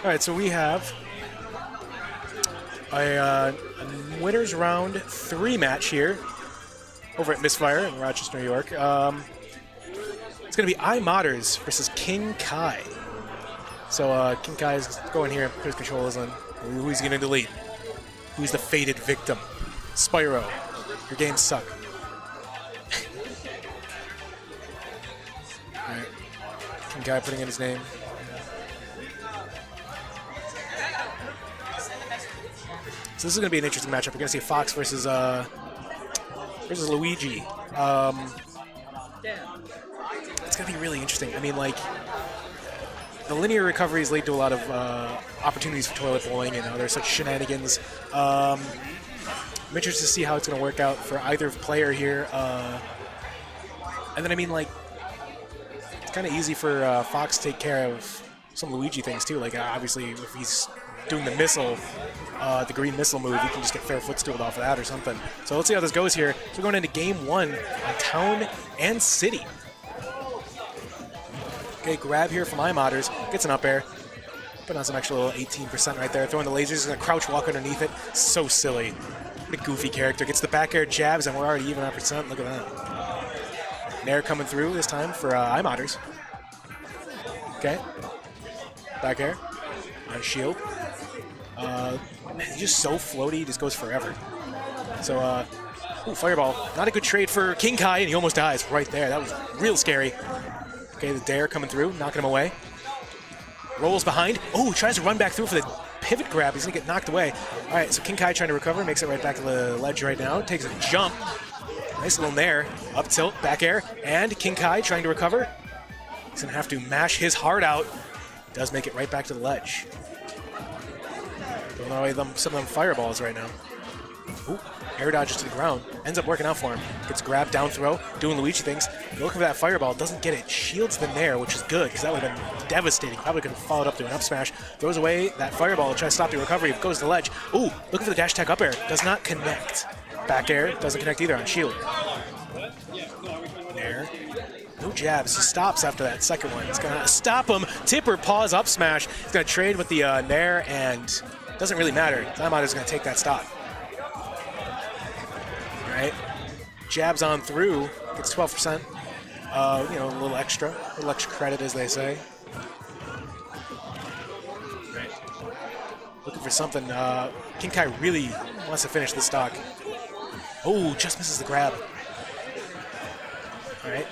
All right, so we have a winners round 3 match here over at MISFIRE in Rochester, New York. It's going to be iModerz versus KinG. So KinG is going here, put his controls on. Who's going to delete? Who's the fated victim? Spyro, your games suck. All right, KinG putting in his name. So this is going to be an interesting matchup. We're going to see Fox versus Luigi. It's going to be really interesting. I mean, like, the linear recoveries lead to a lot of opportunities for toilet bowling, and there's such shenanigans. I'm interested to see how it's going to work out for either player here. And then, I mean, like, it's kind of easy for Fox to take care of some Luigi things, too. Like, obviously, if he's doing the missile, the green missile move, you can just get fair footstooled off of that or something. So let's see how this goes here. So we're going into game 1 on Town and City. Okay, grab here from iModerz, gets an up air, put on some extra little 18% right there, throwing the lasers, he's gonna crouch walk underneath it. So silly. What a goofy character. Gets the back air jabs, and we're already even on percent. Look at that. Nair coming through this time for iModerz. Okay. Back air. On shield. He's just so floaty, he just goes forever. So, ooh, fireball. Not a good trade for KinG, and he almost dies right there. That was real scary. Okay, the dare coming through, knocking him away. Rolls behind. Oh, tries to run back through for the pivot grab. He's going to get knocked away. All right, so KinG trying to recover. Makes it right back to the ledge right now. Takes a jump. Nice little nair. Up tilt, back air. And KinG trying to recover. He's going to have to mash his heart out. Does make it right back to the ledge. Throwing away some of them fireballs right now. Ooh, air dodges to the ground. Ends up working out for him. Gets grabbed, down throw, doing Luigi things. Looking for that fireball, doesn't get it. Shields the nair, which is good, because that would have been devastating. Probably could have followed up to an up smash. Throws away that fireball to try to stop the recovery. Goes to the ledge. Ooh, looking for the dash attack up air. Does not connect. Back air, doesn't connect either on shield. Nair. No jabs, he stops after that second one. He's gonna stop him. Tipper, pause, up smash. He's gonna trade with the nair, and doesn't really matter. iModerz is gonna take that stock. Right, jabs on through, gets 12%. You know, a little extra credit, as they say. Right. Looking for something. KinG really wants to finish this stock. Oh, just misses the grab. All right.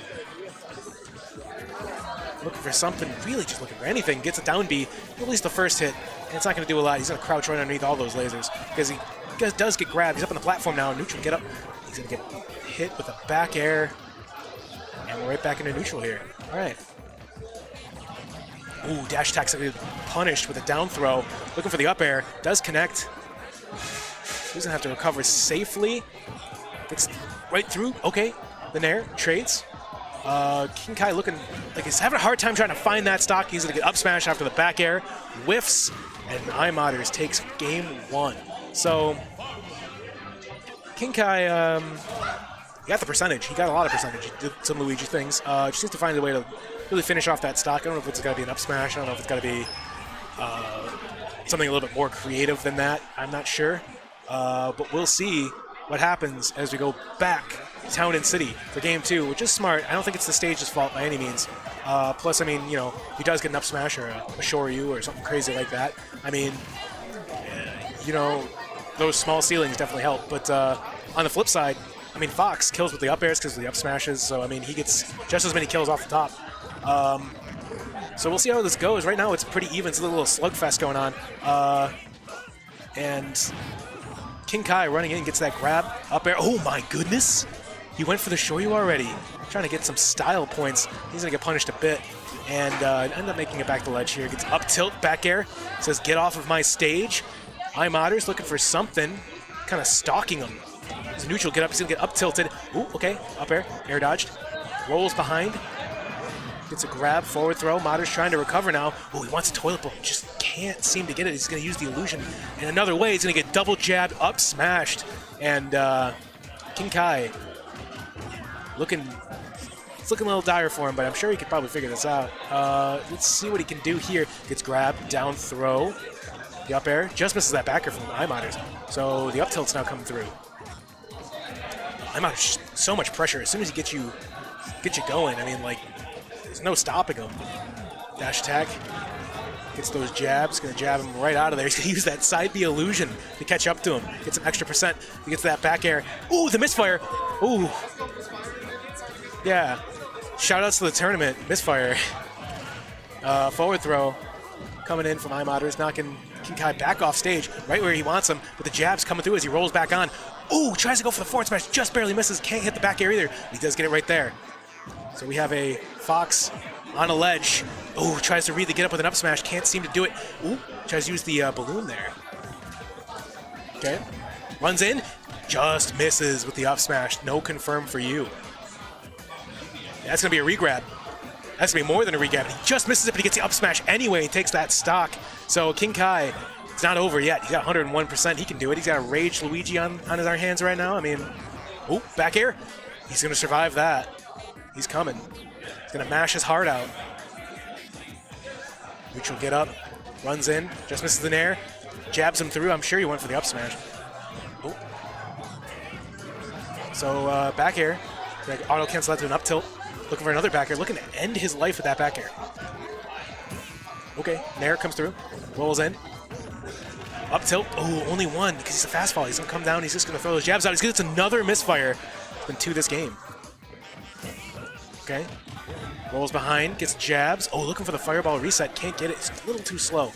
Looking for something, really just looking for anything. Gets a down B, at least the first hit, and it's not going to do a lot. He's going to crouch right underneath all those lasers because he does get grabbed. He's up on the platform now. Neutral, get up. He's going to get hit with a back air, and we're right back into neutral here. All right. Ooh, dash attack's punished with a down throw. Looking for the up air. Does connect. He's going to have to recover safely. Gets right through. Okay. The nair trades. KinG looking like he's having a hard time trying to find that stock. He's going to get up smash after the back air. Whiffs, and iModerz takes game 1. So, KinG he got the percentage. He got a lot of percentage. He did some Luigi things. Just needs to find a way to really finish off that stock. I don't know if it's got to be an up smash. I don't know if it's got to be something a little bit more creative than that. I'm not sure. But we'll see what happens as we go back Town and City for game 2, which is smart. I don't think it's the stage's fault by any means. Plus, I mean, you know, he does get an up smash or a Shoryu or something crazy like that. I mean, you know, those small ceilings definitely help. But on the flip side, I mean, Fox kills with the up airs because of the up smashes. So, I mean, he gets just as many kills off the top. So we'll see how this goes. Right now, it's pretty even. It's a little slugfest going on. And KinG running in, gets that grab, up air. Oh my goodness! He went for the Shoryu already. Trying to get some style points. He's gonna get punished a bit. And end up making it back to ledge here. Gets up tilt, back air. Says, get off of my stage. iModerz looking for something. Kind of stalking him. His neutral get up, he's gonna get up tilted. Ooh, okay, up air dodged. Rolls behind. Gets a grab, forward throw. Moderz trying to recover now. Oh, he wants a toilet bowl. Just can't seem to get it. He's going to use the illusion in another way. He's going to get double jabbed, up smashed. And KinG looking It's looking a little dire for him, but I'm sure he could probably figure this out. Let's see what he can do here. Gets grabbed, down throw. The up air just misses that backer from iModerz. So the up tilt's now coming through. iModerz, so much pressure. As soon as he gets you going, I mean, like, there's no stopping him. Dash attack. Gets those jabs. Gonna jab him right out of there. He's gonna use that side B illusion to catch up to him. Get some extra percent. He gets that back air. Ooh, the misfire. Ooh. Yeah. Shoutouts to the tournament. Misfire. Forward throw coming in from iModerz, knocking KinG back off stage, right where he wants him, but the jab's coming through as he rolls back on. Ooh, tries to go for the forward smash, just barely misses, can't hit the back air either. He does get it right there. So we have a Fox on a ledge. Ooh, tries to read the get up with an up smash, can't seem to do it. Ooh, tries to use the balloon there. Okay, runs in, just misses with the up smash. No confirm for you. That's gonna be a regrab. That's gonna be more than a regrab. He just misses it, but he gets the up smash anyway. He takes that stock. So KinG, it's not over yet. He's got 101%. He can do it. He's got a Rage Luigi on our hands right now. I mean, oh, back air. He's gonna survive that. He's coming. He's gonna mash his heart out. Neutral get up, runs in, just misses the nair, jabs him through. I'm sure he went for the up smash. Oh. So back air. Auto cancel that to an up tilt. Looking for another back air, looking to end his life with that back air. Okay, Nair comes through, rolls in. Up tilt, oh, only one, because he's a fast fall. He's gonna come down, he's just gonna throw those jabs out. He's gonna get another misfire. It's been 2 this game. Okay, rolls behind, gets jabs. Oh, looking for the fireball reset, can't get it. It's a little too slow.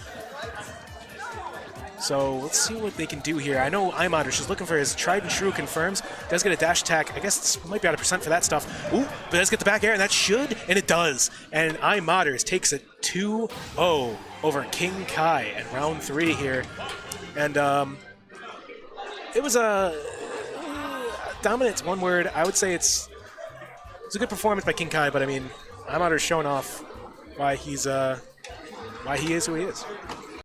So let's see what they can do here. I know iModerz is looking for his tried and true confirms. Does get a dash attack. I guess this might be out of percent for that stuff. Ooh, but does get the back air, and that should, and it does. And iModerz takes it 2-0 over KinG in round 3 here. And it was a dominance, one word. I would say it's a good performance by KinG, but I mean, iModerz showing off why he is who he is.